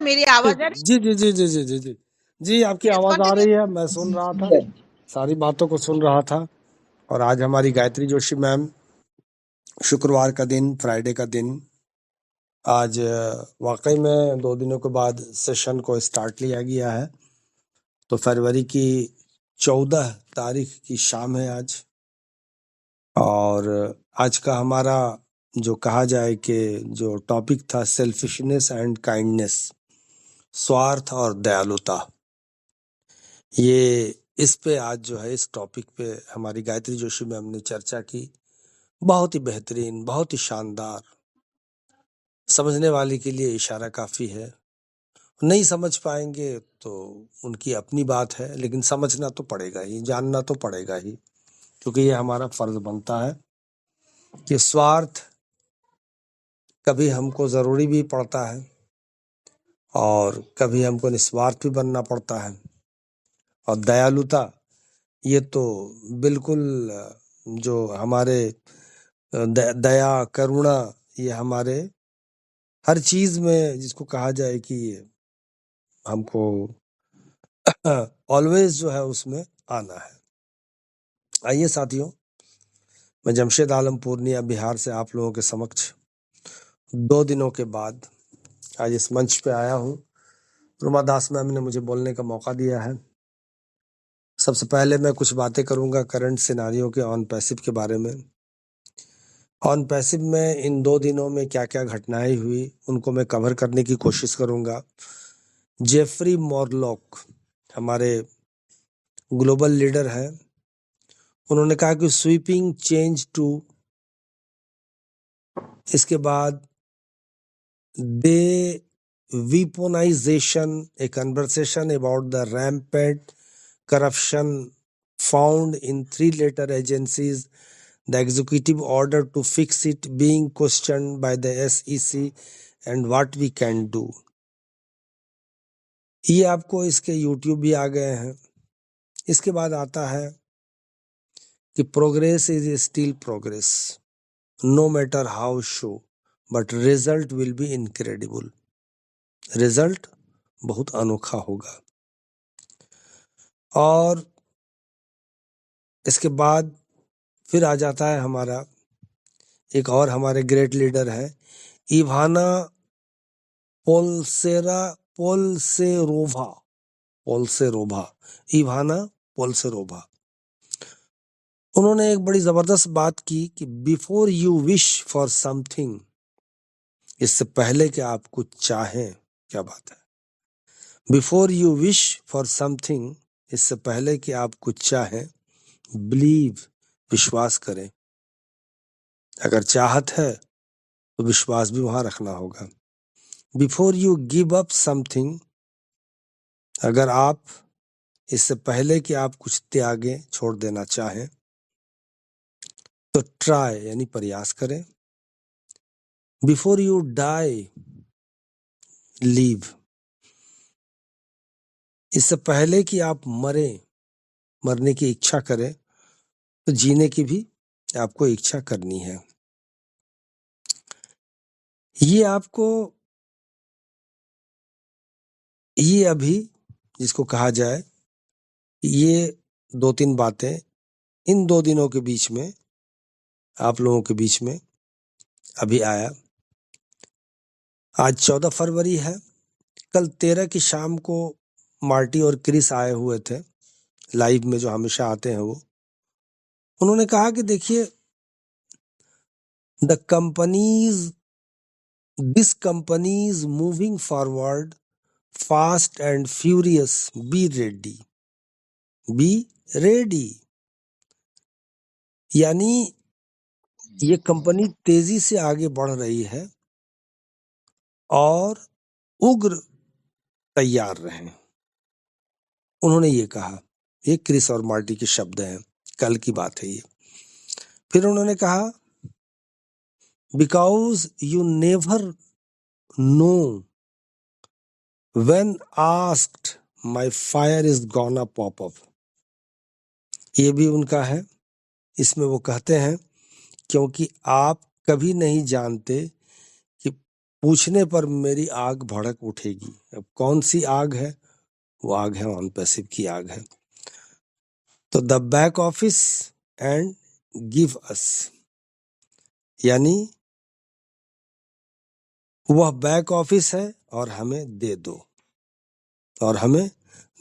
मेरी आवाज आ रही जी जी जी जी जी जी जी जी आपकी है? आवाज आ कंटिन्यू। रही है, मैं सुन रहा था, सारी बातों को सुन रहा था। और आज हमारी गायत्री जोशी मैम, शुक्रवार का दिन, फ्राइडे का दिन, आज वाकई में 2 दिनों के बाद सेशन को स्टार्ट लिया गया है। तो फरवरी की 14 तारीख की शाम है आज। और आज का हमारा जो कहा जाए कि जो टॉपिक था, सेल्फिशनेस एंड काइंडनेस, स्वार्थ और दयालुता। ये इस पे आज जो है, इस टॉपिक पे हमारी गायत्री जोशी मैम ने चर्चा की। बहुत ही बेहतरीन, बहुत ही शानदार। समझने वाले के लिए इशारा काफी है, नहीं समझ पाएंगे तो उनकी अपनी बात है, लेकिन समझना तो पड़ेगा ही, जानना तो पड़ेगा ही, क्योंकि ये हमारा फर्ज बनता है कि स्वार्थ कभी हमको जरूरी भी पड़ता है और कभी हमको निस्वार्थ भी बनना पड़ता है। और दयालुता, ये तो बिल्कुल जो हमारे दया करुणा, ये हमारे हर चीज में जिसको कहा जाए कि ये हमको ऑलवेज जो है उसमें आना है। आइए साथियों, मैं जमशेद आलम पूर्णिया बिहार से आप लोगों के समक्ष 2 दिनों के बाद आज इस मंच पे आया हूँ। रुमा दास मैम ने मुझे बोलने का मौका दिया है। सबसे पहले मैं कुछ बातें करूंगा करंट सिनारियों के ऑन पैसिव के बारे में। ऑन पैसिव में इन 2 दिनों में क्या क्या घटनाएं हुई, उनको मैं कवर करने की कोशिश करूंगा। जेफरी मॉरलॉक हमारे ग्लोबल लीडर हैं, उन्होंने कहा कि स्वीपिंग चेंज टू, इसके बाद दे weaponization, a conversation about the rampant corruption found in 3-letter agencies, the executive order to fix it being questioned by the SEC, and what we can do. ये आपको इसके YouTube भी आ गए हैं। इसके बाद आता है कि progress is still progress, no matter how show, but result will be incredible. Result बहुत अनोखा होगा। और इसके बाद फिर आ जाता है हमारा एक और हमारे ग्रेट लीडर है, इवाना पोल्सेरोवा। इवाना पोल्सेरोवा, उन्होंने एक बड़ी जबरदस्त बात की कि before you wish for something, इससे पहले कि आप कुछ चाहें, क्या बात है, before you wish for something, इससे पहले कि आप कुछ चाहें, बिलीव, विश्वास करें। अगर चाहत है तो विश्वास भी वहां रखना होगा। Before you give up something, अगर आप, इससे पहले कि आप कुछ त्यागें, छोड़ देना चाहें, तो ट्राई यानी प्रयास करें। बिफोर यू डाई, लीव, इससे पहले कि आप मरने की इच्छा करें, तो जीने की भी आपको इच्छा करनी है। ये आपको, ये अभी जिसको कहा जाए, ये 2-3 बातें इन 2 दिनों के बीच में, आप लोगों के बीच में अभी आया। आज 14 फरवरी है। कल 13 की शाम को मार्टी और क्रिस आए हुए थे लाइव में, जो हमेशा आते हैं वो। उन्होंने कहा कि देखिए, this company is moving forward fast and furious, be ready. यानी ये कंपनी तेजी से आगे बढ़ रही है और उग्र तैयार रहें, उन्होंने ये कहा। ये क्रिस और मार्टी के शब्द हैं, कल की बात है ये। फिर उन्होंने कहा, because you never know when asked, my fire is gonna pop up. ये भी उनका है। इसमें वो कहते हैं, क्योंकि आप कभी नहीं जानते कि पूछने पर मेरी आग भड़क उठेगी। अब कौन सी आग है? वो आग है ऑन पैसिव की आग है। तो the back office and give us, यानी वह बैक ऑफिस है और हमें दे दो, और हमें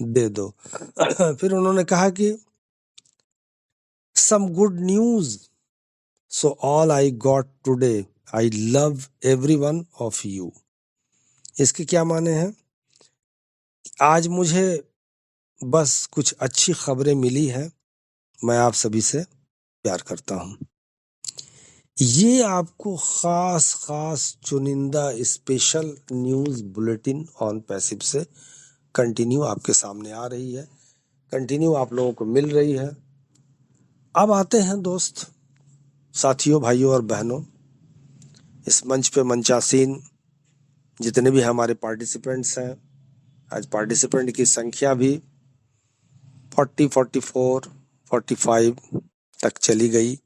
दे दो। फिर उन्होंने कहा कि some good news, so all I got today, I love every one of you. इसके क्या माने हैं? आज मुझे बस कुछ अच्छी खबरें मिली है, मैं आप सभी से प्यार करता हूं। ये आपको खास खास चुनिंदा special news bulletin on passive से कंटिन्यू आपके सामने आ रही है, कंटिन्यू आप लोगों को मिल रही है। अब आते हैं दोस्त, साथियों, भाइयों और बहनों, इस मंच पे मंचासीन जितने भी हमारे पार्टिसिपेंट्स हैं, आज पार्टिसिपेंट की संख्या भी 40, 44, 45 तक चली गई।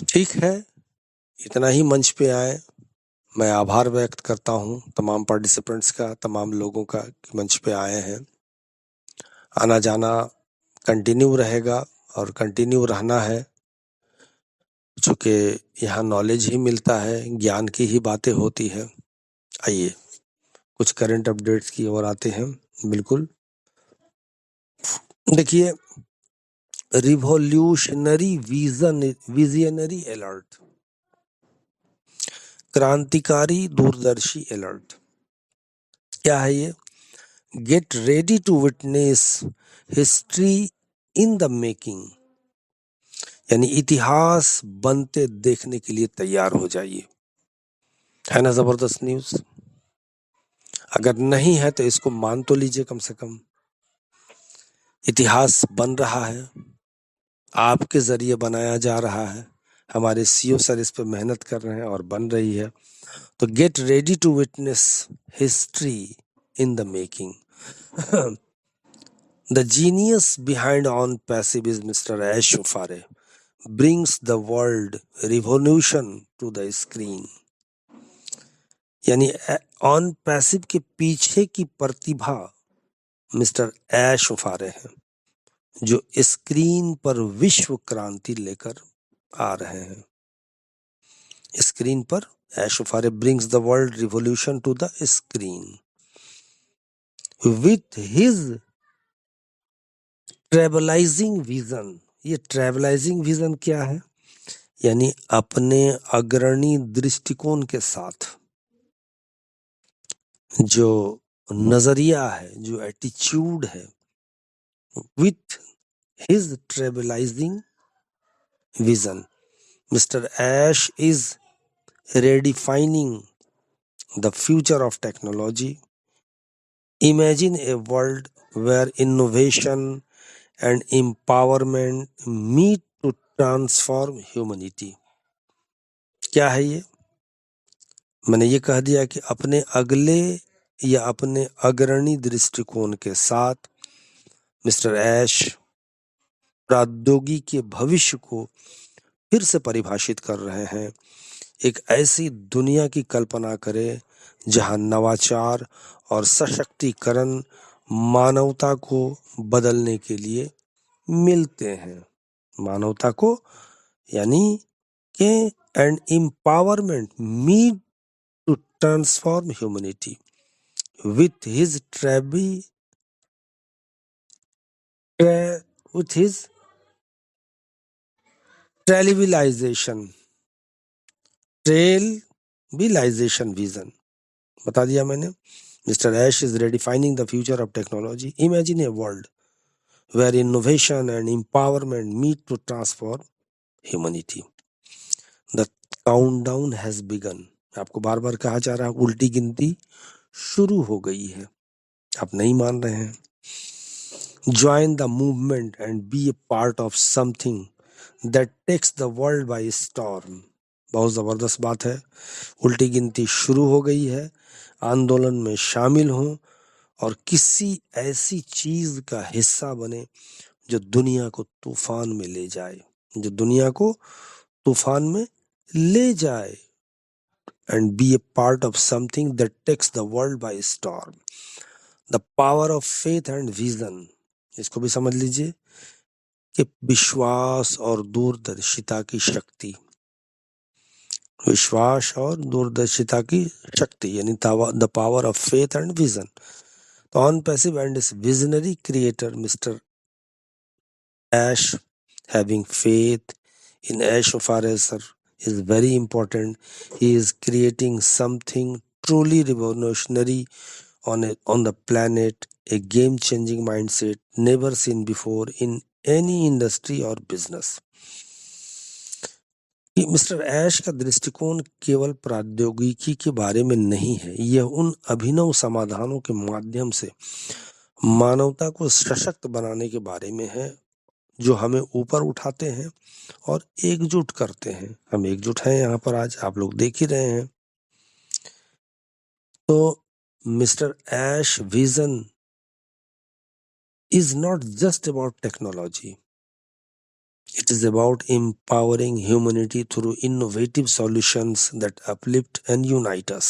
ठीक है, इतना ही मंच पे आए। मैं आभार व्यक्त करता हूँ तमाम पार्टिसिपेंट्स का, तमाम लोगों का कि मंच पे आए हैं। आना जाना कंटिन्यू रहेगा और कंटिन्यू रहना है, चूँकि यहाँ नॉलेज ही मिलता है, ज्ञान की ही बातें होती है। आइए कुछ करंट अपडेट्स की ओर आते हैं। बिल्कुल, देखिए, रिवॉल्यूशनरी विजनरी अलर्ट, क्रांतिकारी दूरदर्शी अलर्ट। क्या है ये? Get ready to witness history in the making, यानी इतिहास बनते देखने के लिए तैयार हो जाइए। है ना जबरदस्त न्यूज? अगर नहीं है तो इसको मान तो लीजिए, कम से कम इतिहास बन रहा है, आपके जरिए बनाया जा रहा है। हमारे सीओ सर इस पे मेहनत कर रहे हैं और बन रही है। तो get ready to witness history in the making. The genius behind on passive is mister Ash उफारे, brings the world revolution to the screen, यानी ऑन पैसिव के पीछे की प्रतिभा मिस्टर ऐश उफारे हैं, जो स्क्रीन पर विश्व क्रांति लेकर आ रहे हैं। स्क्रीन पर ऐश उफारे brings the world revolution to the screen with his trailblazing vision. ये ट्रेवलाइजिंग विजन क्या है? यानी अपने अग्रणी दृष्टिकोण के साथ जो नजरिया है, जो एटीट्यूड है, with his trailblazing vision, mister Ash is redefining the future of technology. Imagine a world where innovation and empowerment meet to transform humanity. क्या है ये? मैंने ये कह दिया कि अपने अगले या अपने अग्रणी दृष्टिकोण के साथ मिस्टर ऐश प्रौद्योगिकी के भविष्य को फिर से परिभाषित कर रहे हैं। एक ऐसी दुनिया की कल्पना करें जहां नवाचार और सशक्तिकरण मानवता को बदलने के लिए मिलते हैं। मानवता को, यानी के and empowerment meet to transform humanity with his trailblazing vision. बता दिया मैंने। Mister Ash is redefining the future of technology. Imagine a world where innovation and empowerment meet to transform humanity. The countdown has begun. आपको बार बार कहा जा रहा है, उल्टी गिनती शुरू हो गई है, आप नहीं मान रहे हैं। Join the movement and be a part of something that takes the world by storm. बहुत जबरदस्त बात है। उल्टी गिनती शुरू हो गई है, आंदोलन में शामिल हों और किसी ऐसी चीज का हिस्सा बने जो दुनिया को तूफान में ले जाए, जो दुनिया को तूफान में ले जाए। and be a part of something that takes the world by storm. The power of faith and vision. इसको भी समझ लीजिए कि विश्वास और दूरदर्शिता की शक्ति, विश्वास और दूरदर्शिता की शक्ति यानी the power of faith and vision. तो ऑन पैसिव एंड इस visionary creator mister Ash, having faith in Ash Faresar is very important. He is creating something truly revolutionary on the planet, a game-changing mindset never seen before in any industry or business. कि mister ऐश का दृष्टिकोण केवल प्रौद्योगिकी के बारे में नहीं है, यह उन अभिनव समाधानों के माध्यम से मानवता को सशक्त बनाने के बारे में है जो हमें ऊपर उठाते हैं और एकजुट करते हैं. हम एकजुट हैं यहाँ पर, आज आप लोग देख ही रहे हैं. तो mister Ash vision is not just about technology. It is about empowering humanity through innovative solutions that uplift and unite us.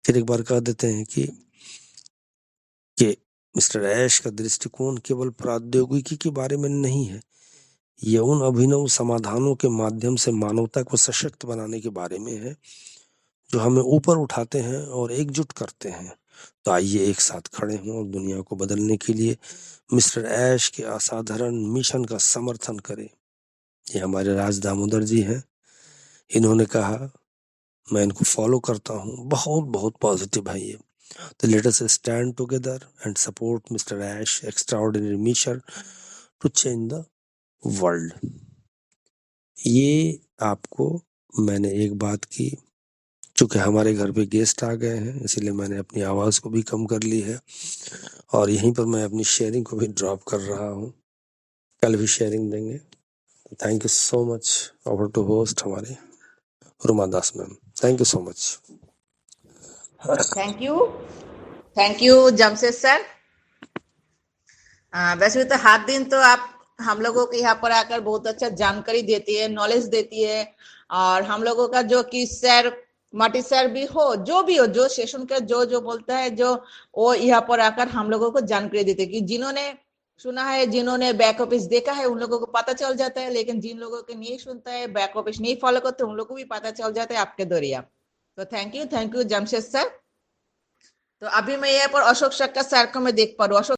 फिर एक बार कह देते हैं कि मिस्टर ऐश का दृष्टिकोण केवल प्रौद्योगिकी के बारे में नहीं है, यह उन अभिनव समाधानों के माध्यम से मानवता को सशक्त बनाने के बारे में है जो हमें ऊपर उठाते हैं और एकजुट करते हैं. तो आइए एक साथ खड़े हों और दुनिया को बदलने के लिए मिस्टर ऐश के असाधारण मिशन का समर्थन करें. ये हमारे राज दामोदर जी हैं. इन्होंने कहा, मैं इनको फॉलो करता हूँ, बहुत बहुत पॉजिटिव है ये. तो let us stand together and support mister Ash extraordinary mission to change the world. ये आपको मैंने एक बात की, चूंकि हमारे घर पे गेस्ट आ गए हैं इसलिए मैंने अपनी आवाज़ को भी कम कर ली है और यहीं पर मैं अपनी शेयरिंग को भी ड्रॉप कर रहा हूँ. कल भी शेयरिंग देंगे. Thank you so much. Over to host हमारे Ruma Das ma'am. Thank you so much. Thank you Jamshed sir. वैसे तो हर दिन तो आप हम लोगों को यहाँ पर आकर बहुत अच्छा जानकारी देती है, नॉलेज देती है, और हम लोगों का जो कि सर माटी सर भी हो, जो भी हो, जो सेशन का जो बोलता है, जो वो यहाँ पर आकर हम लोगों को जानकारी देते है कि जिन्होंने सुना है, जिन्होंने बैक ऑफिस देखा है उन लोगों को पता चल जाता है, लेकिन जिन लोगों को नहीं सुनता है, बैक ऑफिस नहीं फॉलो करते, उन लोगों को भी पता चल जाता है आपके दौरिया. तो थैंक यू जमशेद सर. तो अभी मैं यहाँ पर अशोक शक्कर सर को मैं देख पा रहा हूँ. अशोक